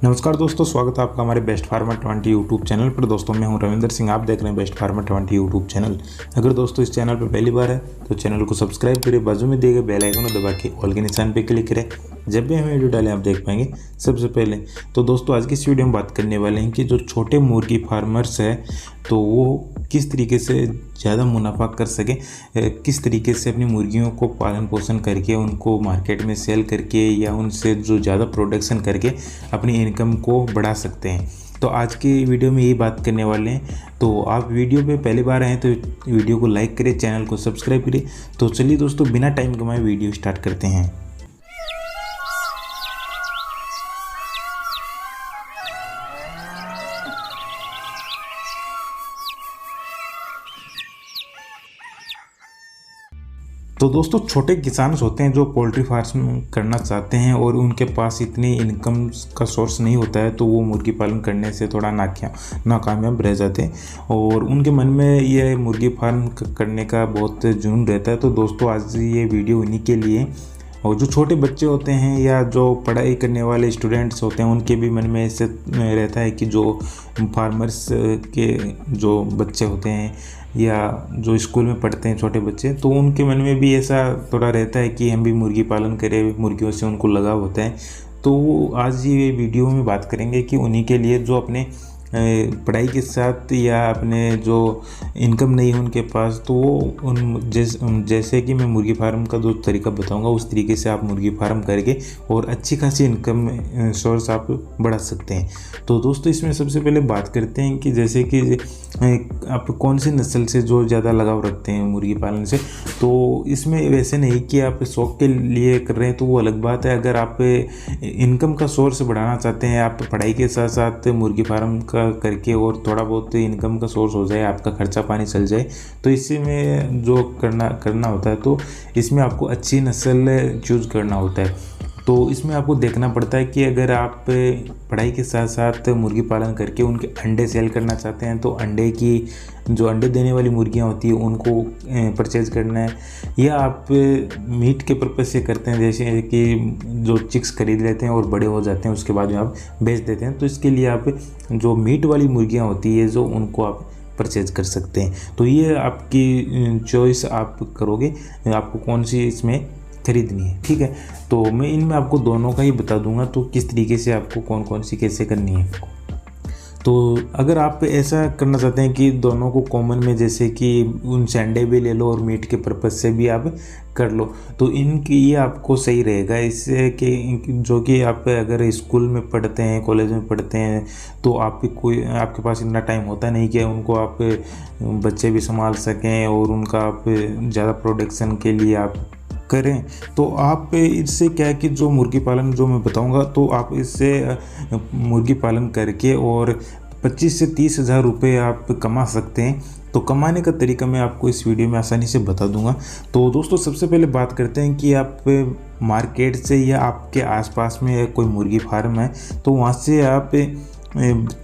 नमस्कार दोस्तों, स्वागत है आपका हमारे बेस्ट फार्मर 20 यूट्यूब चैनल पर। दोस्तों मैं हूं रविंदर सिंह, आप देख रहे हैं बेस्ट फार्मर 20 यूट्यूब चैनल। अगर दोस्तों इस चैनल पर पहली बार है तो चैनल को सब्सक्राइब करें, बाजू में दिए गए बेल आइकन को दबा के ऑल के निशान पे क्लिक करें। जब भी हम वीडियो डालें आप देख पाएंगे सबसे पहले। तो दोस्तों आज की इस वीडियो में बात करने वाले हैं कि जो छोटे मुर्गी फार्मर्स है तो वो किस तरीके से ज़्यादा मुनाफा कर सकें, किस तरीके से अपनी मुर्गियों को पालन पोषण करके उनको मार्केट में सेल करके या उनसे जो ज़्यादा प्रोडक्शन करके अपनी इनकम को बढ़ा सकते हैं। तो आज की वीडियो में यही बात करने वाले हैं। तो आप वीडियो पे पहली बार आए तो वीडियो को लाइक करें, चैनल को सब्सक्राइब करें। तो चलिए दोस्तों बिना टाइम गंवाए वीडियो स्टार्ट करते हैं। तो दोस्तों छोटे किसान होते हैं जो पोल्ट्री फार्म करना चाहते हैं और उनके पास इतनी इनकम का सोर्स नहीं होता है, तो वो मुर्गी पालन करने से थोड़ा नाकामयाब रह जाते हैं और उनके मन में ये मुर्गी फार्म करने का बहुत जुनून रहता है। तो दोस्तों आज ये वीडियो उन्हीं के लिए, और जो छोटे बच्चे होते हैं या जो पढ़ाई करने वाले स्टूडेंट्स होते हैं उनके भी मन में ऐसे रहता है कि जो फार्मर्स के जो बच्चे होते हैं या जो स्कूल में पढ़ते हैं छोटे बच्चे, तो उनके मन में भी ऐसा थोड़ा रहता है कि हम भी मुर्गी पालन करें, मुर्गियों से उनको लगाव होता है। तो आज ये वीडियो में बात करेंगे कि उन्हीं के लिए जो अपने पढ़ाई के साथ या अपने जो इनकम नहीं है उनके पास, तो वो जैसे कि मैं मुर्गी फार्म का जो तरीका बताऊंगा उस तरीके से आप मुर्गी फार्म करके और अच्छी खासी इनकम सोर्स आप बढ़ा सकते हैं। तो दोस्तों इसमें सबसे पहले बात करते हैं कि जैसे कि आप कौन सी नस्ल से जो ज़्यादा लगाव रखते हैं मुर्गी पालन से। तो इसमें वैसे नहीं कि आप शौक़ के लिए कर रहे हैं तो वो अलग बात है। अगर आप इनकम का सोर्स बढ़ाना चाहते हैं, आप पढ़ाई के साथ साथ मुर्गी फार्म का करके और थोड़ा बहुत इनकम का सोर्स हो जाए, आपका खर्चा पानी चल जाए, तो इसी में जो करना होता है तो इसमें आपको अच्छी नस्ल चूज़ करना होता है। तो इसमें आपको देखना पड़ता है कि अगर आप पढ़ाई के साथ साथ मुर्गी पालन करके उनके अंडे सेल करना चाहते हैं तो अंडे की जो अंडे देने वाली मुर्गियां होती है उनको परचेज करना है, या आप मीट के पर्पज़ से करते हैं जैसे कि जो चिक्स खरीद लेते हैं और बड़े हो जाते हैं उसके बाद में आप बेच देते हैं। तो इसके लिए आप जो मीट वाली मुर्गियाँ होती है जो उनको आप परचेज कर सकते हैं। तो ये आपकी चॉइस आप करोगे आपको कौन सी इसमें खरीदनी है, ठीक है। तो मैं इनमें आपको दोनों का ही बता दूंगा तो किस तरीके से आपको कौन कौन सी कैसे करनी है। तो अगर आप ऐसा करना चाहते हैं कि दोनों को कॉमन में, जैसे कि उनसे अंडे भी ले लो और मीट के पर्पज़ से भी आप कर लो, तो इनकी ये आपको सही रहेगा। इससे कि जो कि आप अगर स्कूल में पढ़ते हैं, कॉलेज में पढ़ते हैं, तो आपके पास इतना टाइम होता नहीं कि उनको आप बच्चे भी संभाल सकें और उनका आप ज़्यादा प्रोडक्शन के लिए आप करें। तो आप इससे क्या है कि जो मुर्गी पालन जो मैं बताऊंगा तो आप इससे मुर्गी पालन करके और 25 से 30 हज़ार रुपये आप कमा सकते हैं। तो कमाने का तरीका मैं आपको इस वीडियो में आसानी से बता दूंगा। तो दोस्तों सबसे पहले बात करते हैं कि आप मार्केट से या आपके आसपास में कोई मुर्गी फार्म है तो वहाँ से आप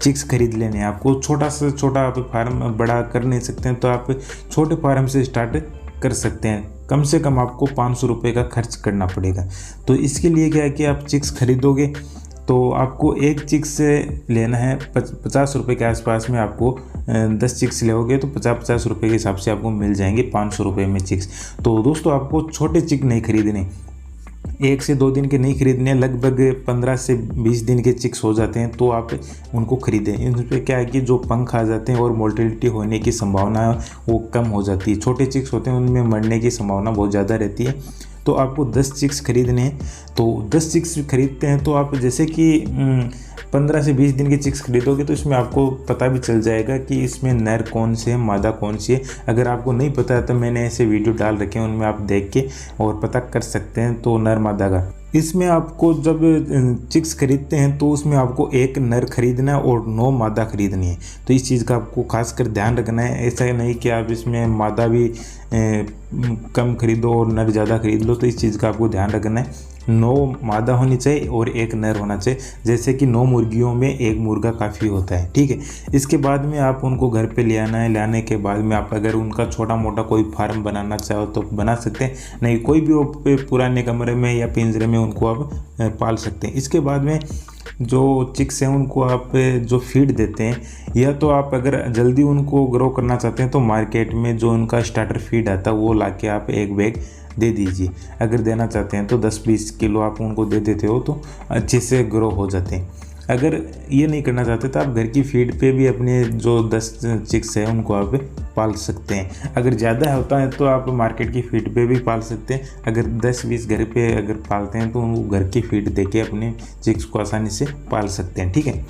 चिक्स खरीद लेने हैं। आपको छोटा से छोटा आप फार्म बड़ा कर नहीं सकते हैं तो आप छोटे फार्म से स्टार्ट कर सकते हैं। कम से कम आपको 500 रुपये का खर्च करना पड़ेगा। तो इसके लिए क्या है कि आप चिक्स खरीदोगे तो आपको एक चिक्स से लेना है 50 रुपये के आसपास में। आपको 10 चिक्स लोगे तो 50 रुपये के हिसाब से आपको मिल जाएंगे 500 रुपये में चिक्स। तो दोस्तों आपको छोटे चिक नहीं खरीदने, 1 से 2 दिन के नहीं खरीदने, लगभग 15 से 20 दिन के चिक्स हो जाते हैं तो आप उनको खरीदें। इन पर क्या है कि जो पंख आ जाते हैं और मोर्टेलिटी होने की संभावना वो कम हो जाती है। छोटे चिक्स होते हैं उनमें मरने की संभावना बहुत ज़्यादा रहती है। तो आपको 10 चिक्स खरीदने हैं। तो 10 चिक्स खरीदते हैं तो आप जैसे कि 15 से 20 दिन के चिक्स खरीदोगे तो इसमें आपको पता भी चल जाएगा कि इसमें नर कौन से है, मादा कौन सी है। अगर आपको नहीं पता है तो मैंने ऐसे वीडियो डाल रखे हैं, उनमें आप देख के और पता कर सकते हैं तो नर मादा का। इसमें आपको जब चिक्स खरीदते हैं तो उसमें आपको 1 नर खरीदना है और 9 मादा खरीदनी है। तो इस चीज़ का आपको खासकर ध्यान रखना है। ऐसा नहीं कि आप इसमें मादा भी कम खरीदो और नर ज़्यादा खरीद लो। तो इस चीज़ का आपको ध्यान रखना है। 9 मादा होनी चाहिए और 1 नर होना चाहिए। जैसे कि 9 मुर्गियों में 1 मुर्गा काफ़ी होता है, ठीक है। इसके बाद में आप उनको घर पे ले आना है। लाने के बाद में आप अगर उनका छोटा मोटा कोई फार्म बनाना चाहो तो बना सकते हैं, नहीं कोई भी पुराने कमरे में या पिंजरे में उनको आप पाल सकते हैं। इसके बाद में जो चिक्स हैं उनको आप जो फीड देते हैं, या तो आप अगर जल्दी उनको ग्रो करना चाहते हैं तो मार्केट में जो उनका स्टार्टर फीड आता है वो लाके आप एक बैग दे दीजिए। अगर देना चाहते हैं तो 10-20 किलो आप उनको दे देते हो तो अच्छे से ग्रो हो जाते हैं। अगर ये नहीं करना चाहते तो आप घर की फीड पे भी अपने जो 10 चिक्स हैं उनको आप पाल सकते हैं। अगर ज़्यादा होता है तो आप मार्केट की फीड पे भी पाल सकते हैं। अगर 10-20 घर पे अगर पालते हैं तो उनको घर की फीड देके अपने चिक्स को आसानी से पाल सकते हैं। ठीक है,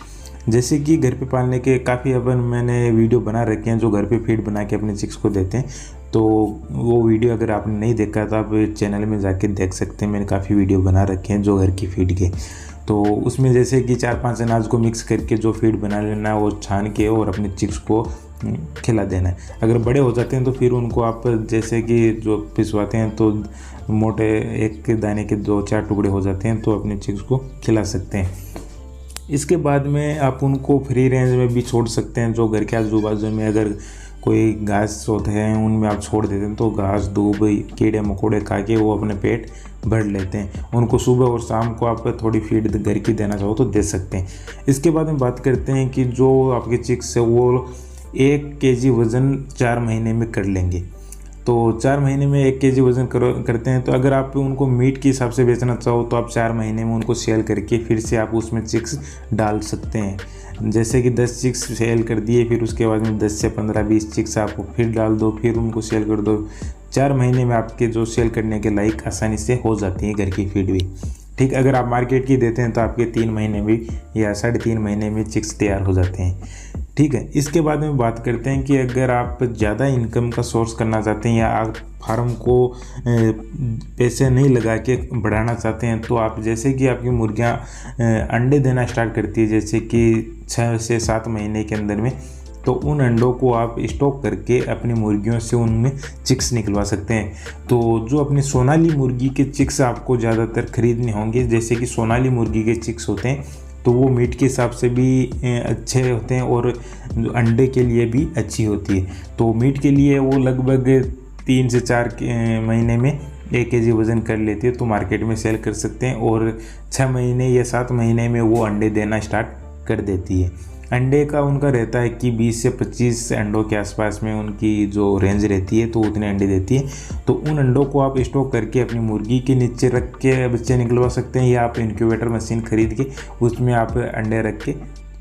जैसे कि घर पे पालने के काफ़ी अपन मैंने वीडियो बना रखे हैं जो घर पे फीड बना के अपने चिक्स को देते हैं, तो वो वीडियो अगर आपने नहीं देखा तो आप चैनल में जाके देख सकते हैं। मैंने काफ़ी वीडियो बना रखे हैं जो घर की फीड के, तो उसमें जैसे कि 4-5 अनाज को मिक्स करके जो फीड बना लेना है वो छान के और अपने चिक्स को खिला देना है। अगर बड़े हो जाते हैं तो फिर उनको आप जैसे कि जो पिसवाते हैं तो मोटे एक दाने के 2-4 टुकड़े हो जाते हैं तो अपने चिक्स को खिला सकते हैं। इसके बाद में आप उनको फ्री रेंज में भी छोड़ सकते हैं। जो घर के आजू बाजू में अगर कोई घास होते हैं उनमें आप छोड़ देते हैं तो घास दूब कीड़े मकोड़े खा के वो अपने पेट भर लेते हैं। उनको सुबह और शाम को आप थोड़ी फीड घर की देना चाहो तो दे सकते हैं। इसके बाद में बात करते हैं कि जो आपके चिक्स है वो 1 kg वज़न 4 महीने में कर लेंगे। तो 4 महीने में 1 kg वज़न करते हैं तो अगर आप उनको मीट के हिसाब से बेचना चाहो तो आप 4 महीने में उनको सेल करके फिर से आप उसमें चिक्स डाल सकते हैं। जैसे कि 10 चिक्स सेल कर दिए, फिर उसके बाद में 10 से 15-20 चिक्स आप फिर डाल दो, फिर उनको सेल कर दो। 4 महीने में आपके जो सेल करने के लायक आसानी से हो जाती है घर की फीड भी। ठीक, अगर आप मार्केट की देते हैं तो आपके 3 महीने में या 3.5 महीने में चिक्स तैयार हो जाते हैं। ठीक है, इसके बाद में बात करते हैं कि अगर आप ज़्यादा इनकम का सोर्स करना चाहते हैं या आप फार्म को पैसे नहीं लगा के बढ़ाना चाहते हैं तो आप जैसे कि आपकी मुर्गियाँ अंडे देना स्टार्ट करती है जैसे कि 6 से 7 महीने के अंदर में, तो उन अंडों को आप स्टॉक करके अपनी मुर्गियों से उनमें चिक्स निकलवा सकते हैं। तो जो अपनी सोनाली मुर्गी के चिक्स आपको ज़्यादातर खरीदने होंगे, जैसे कि सोनाली मुर्गी के चिक्स होते हैं तो वो मीट के हिसाब से भी अच्छे होते हैं और अंडे के लिए भी अच्छी होती है। तो मीट के लिए वो लगभग 3 से 4 महीने में 1 kg वज़न कर लेती है तो मार्केट में सेल कर सकते हैं, और 6 महीने या 7 महीने में वो अंडे देना स्टार्ट कर देती है। अंडे का उनका रहता है कि 20 से 25 अंडों के आसपास में उनकी जो रेंज रहती है तो उतने अंडे देती है। तो उन अंडों को आप स्टॉक करके अपनी मुर्गी के नीचे रख के बच्चे निकलवा सकते हैं, या आप इनक्यूबेटर मशीन ख़रीद के उसमें आप अंडे रख के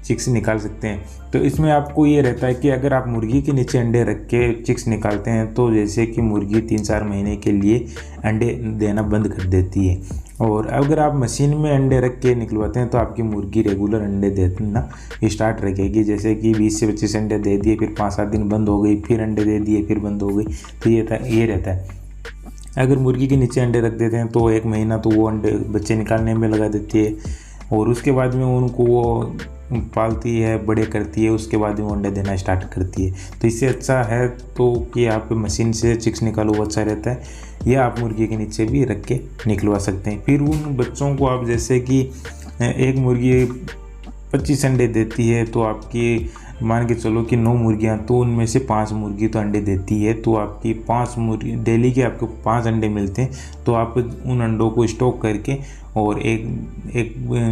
चिक्स निकाल सकते हैं। तो इसमें आपको ये रहता है कि अगर आप मुर्गी के नीचे अंडे रख के चिक्स निकालते हैं तो जैसे कि मुर्गी 3-4 महीने के लिए अंडे देना बंद कर देती है, और अगर आप मशीन में अंडे रख के निकलवाते हैं तो आपकी मुर्गी रेगुलर अंडे देना स्टार्ट रखेगी। जैसे कि 20 से 25 अंडे दे दिए, फिर 5-7 दिन बंद हो गई, फिर अंडे दे दिए, फिर बंद हो गई, तो ये रहता है। अगर मुर्गी के नीचे अंडे रख देते हैं तो 1 महीना तो वो अंडे बच्चे निकालने में लगा देती है, और उसके बाद में उनको वो पालती है, बड़े करती है, उसके बाद में वो अंडे देना स्टार्ट करती है। तो इससे अच्छा है तो कि आप मशीन से चिक्स निकालो, वो अच्छा रहता है, या आप मुर्गी के नीचे भी रख के निकलवा सकते हैं। फिर उन बच्चों को आप जैसे कि एक मुर्गी 25 अंडे देती है तो आपकी मान के चलो कि 9 मुर्गियाँ, तो उनमें से 5 मुर्गी तो अंडे देती है, तो आपकी 5 मुर्गी डेली के आपको 5 अंडे मिलते हैं। तो आप उन अंडों को स्टॉक करके और एक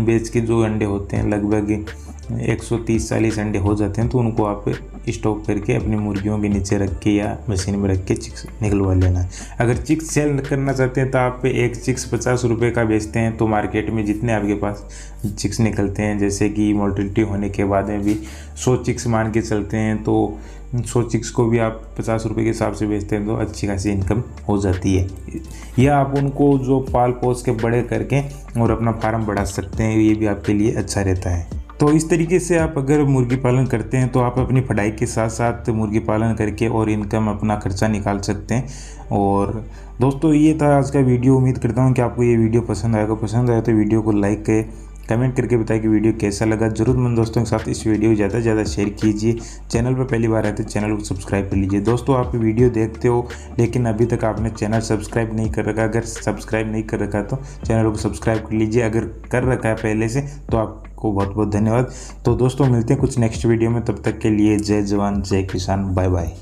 बेच के जो अंडे होते हैं लगभग 130-140 अंडे हो जाते हैं, तो उनको आप स्टॉक करके अपनी मुर्गियों के नीचे रख के या मशीन में रख के चिक्स निकलवा लेना है। अगर चिक्स सेल करना चाहते हैं तो आप एक चिक्स 50 रुपये का बेचते हैं, तो मार्केट में जितने आपके पास चिक्स निकलते हैं, जैसे कि मोर्टेलिटी होने के बाद में भी 100 चिक्स मान के चलते हैं, तो 100 चिक्स को भी आप 50 रुपये के हिसाब से बेचते हैं तो अच्छी खासी इनकम हो जाती है। या आप उनको जो पाल पोस के बड़े करके और अपना फार्म बढ़ा सकते हैं, ये भी आपके लिए अच्छा रहता है। तो इस तरीके से आप अगर मुर्गी पालन करते हैं तो आप अपनी पढ़ाई के साथ साथ मुर्गी पालन करके और इनकम अपना खर्चा निकाल सकते हैं। और दोस्तों ये था आज का वीडियो। उम्मीद करता हूँ कि आपको ये वीडियो पसंद आएगा। पसंद आया तो वीडियो को लाइक करें, कमेंट करके बताएं कि वीडियो कैसा लगा। ज़रूरतमंद दोस्तों के साथ इस वीडियो को ज़्यादा से ज़्यादा शेयर कीजिए। चैनल पर पहली बार आए तो चैनल को सब्सक्राइब कर लीजिए। दोस्तों आप वीडियो देखते हो लेकिन अभी तक आपने चैनल सब्सक्राइब नहीं कर रखा, अगर सब्सक्राइब नहीं कर रखा तो चैनल को सब्सक्राइब कर लीजिए। अगर कर रखा है पहले से तो आपको बहुत बहुत धन्यवाद। तो दोस्तों मिलते हैं कुछ नेक्स्ट वीडियो में, तब तक के लिए जय जवान जय किसान, बाय बाय।